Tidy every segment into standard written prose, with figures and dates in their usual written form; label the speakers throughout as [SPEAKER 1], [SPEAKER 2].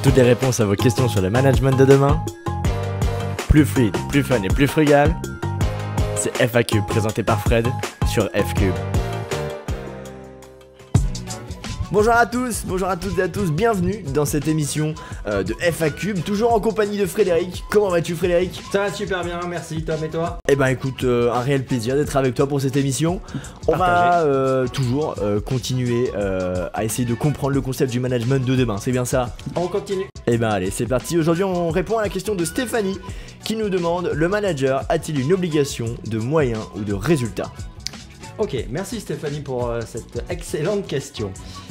[SPEAKER 1] Toutes les réponses à vos questions sur le management de demain. Plus fluide, plus fun et plus frugal. C'est FAQ présenté par Fred sur FCube. Bonjour à tous, bonjour à toutes et à tous, bienvenue dans cette émission de FAQ, toujours en compagnie de Frédéric. Comment vas-tu Frédéric?
[SPEAKER 2] Ça va super bien, merci Tom, et toi?
[SPEAKER 1] Eh ben écoute, un réel plaisir d'être avec toi pour cette émission. On va toujours continuer à essayer de comprendre le concept du management de demain, c'est bien ça?
[SPEAKER 2] On continue.
[SPEAKER 1] Eh ben allez, c'est parti. Aujourd'hui on répond à la question de Stéphanie qui nous demande: le manager a-t-il une obligation de moyens ou de résultats?
[SPEAKER 2] Ok, merci Stéphanie pour cette excellente question.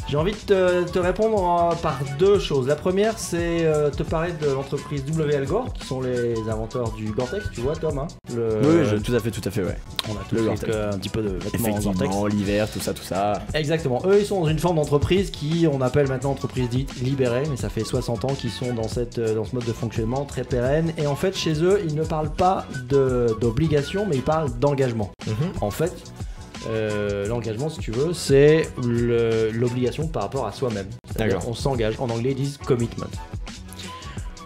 [SPEAKER 2] J'ai envie de te répondre par deux choses. La première, c'est te parler de l'entreprise WL Gore, qui sont les inventeurs du Gore-Tex, tu vois Tom, hein,
[SPEAKER 1] Oui, tout à fait, ouais.
[SPEAKER 2] On a tous un petit peu de vêtements en Gore-Tex.
[SPEAKER 1] Effectivement, l'hiver, tout ça.
[SPEAKER 2] Exactement. Eux, ils sont dans une forme d'entreprise on appelle maintenant entreprise dite libérée, mais ça fait 60 ans qu'ils sont dans ce mode de fonctionnement très pérenne. Et en fait, chez eux, ils ne parlent pas d'obligation, mais ils parlent d'engagement. En fait, l'engagement, si tu veux, c'est l'obligation par rapport à soi-même. On s'engage. En anglais, ils disent commitment.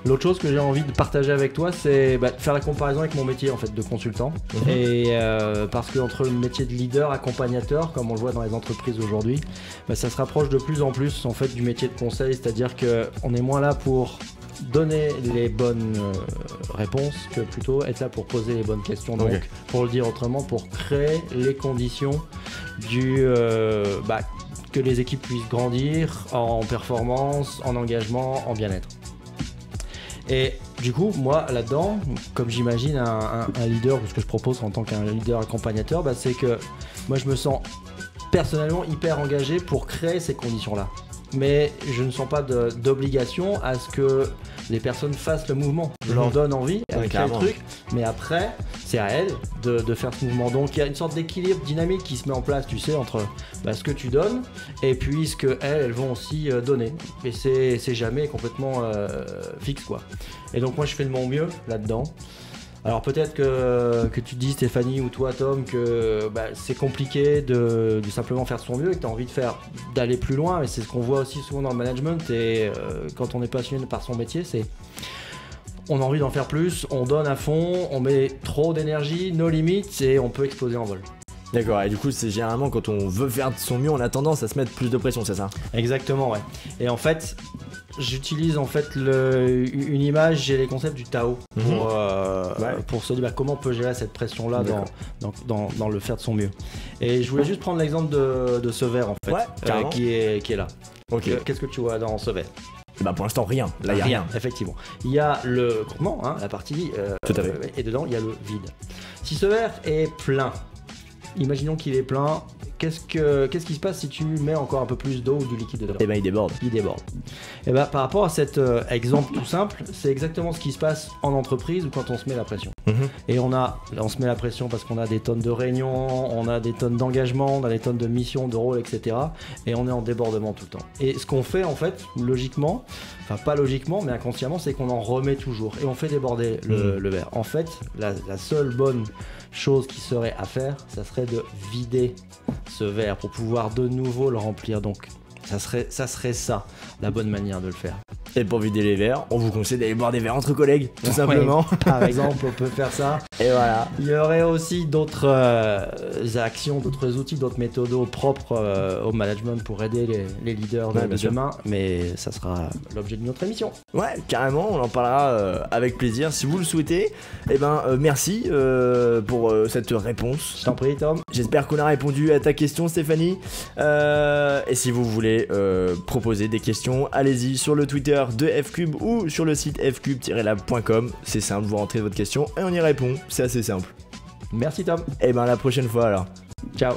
[SPEAKER 2] L'autre chose que j'ai envie de partager avec toi, c'est faire la comparaison avec mon métier en fait de consultant. Et parce que entre le métier de leader, accompagnateur, comme on le voit dans les entreprises aujourd'hui, ça se rapproche de plus en plus en fait du métier de conseil, c'est-à-dire que on est moins là pour donner les bonnes réponses que plutôt être là pour poser les bonnes questions. Donc, pour le dire autrement, pour créer les conditions que les équipes puissent grandir en performance, en engagement, en bien-être. Et du coup, moi là-dedans, comme j'imagine un leader, ce que je propose en tant qu'un leader accompagnateur, c'est que moi je me sens personnellement hyper engagé pour créer ces conditions-là. Mais je ne sens pas d'obligation à ce que les personnes fassent le mouvement. Je leur donne envie avec le truc, mais après, c'est à elles de faire ce mouvement. Donc il y a une sorte d'équilibre dynamique qui se met en place, tu sais, entre ce que tu donnes et puis ce que elles vont aussi donner. Et c'est jamais complètement fixe, quoi. Et donc moi, je fais de mon mieux là-dedans. Alors peut-être que tu te dis Stéphanie ou toi Tom que c'est compliqué de simplement faire de son mieux et que tu as envie d'aller plus loin, mais c'est ce qu'on voit aussi souvent dans le management et quand on est passionné par son métier, c'est on a envie d'en faire plus, on donne à fond, on met trop d'énergie, nos limites et on peut exploser en vol.
[SPEAKER 1] D'accord, et du coup c'est généralement quand on veut faire de son mieux, on a tendance à se mettre plus de pression, c'est ça? Exactement,
[SPEAKER 2] ouais. Et en fait, j'utilise en fait une image et les concepts du Tao pour se dire comment on peut gérer cette pression là dans le faire de son mieux. Et je voulais juste prendre l'exemple de ce verre en fait, qui est là. Qu'est-ce que tu vois dans ce verre?
[SPEAKER 1] Pour l'instant rien, là il n'y a rien.
[SPEAKER 2] Effectivement. Il y a le contenant, la partie et dedans il y a le vide. Si ce verre est plein, imaginons qu'il est plein, qu'est-ce qui se passe si tu mets encore un peu plus d'eau ou du liquide dedans?
[SPEAKER 1] Il déborde.
[SPEAKER 2] Il déborde. Et par rapport à cet exemple tout simple, c'est exactement ce qui se passe en entreprise ou quand on se met la pression. Et on se met la pression parce qu'on a des tonnes de réunions, on a des tonnes d'engagement, on a des tonnes de missions, de rôles, etc. Et on est en débordement tout le temps. Et ce qu'on fait en fait, logiquement, enfin pas logiquement, mais inconsciemment, c'est qu'on en remet toujours. Et on fait déborder le verre. En fait, la seule bonne chose qui serait à faire, ça serait de vider ce verre pour pouvoir de nouveau le remplir. Donc ça serait ça la bonne manière de le faire.
[SPEAKER 1] Et pour vider les verres, on vous conseille d'aller boire des verres entre collègues, tout simplement.
[SPEAKER 2] Par exemple, on peut faire ça.
[SPEAKER 1] Et voilà.
[SPEAKER 2] Il y aurait aussi d'autres actions, d'autres outils, d'autres méthodes propres au management pour aider les leaders de demain, mais ça sera l'objet d'une autre émission. Ouais,
[SPEAKER 1] carrément, on en parlera avec plaisir si vous le souhaitez. Merci pour cette réponse.
[SPEAKER 2] Je t'en prie, Tom.
[SPEAKER 1] J'espère qu'on a répondu à ta question, Stéphanie. Et si vous voulez proposer des questions, allez-y sur le Twitter de FCube ou sur le site fcube-lab.com. C'est simple, vous rentrez votre question et on y répond. C'est assez simple.
[SPEAKER 2] Merci Tom.
[SPEAKER 1] Et la prochaine fois alors.
[SPEAKER 2] Ciao.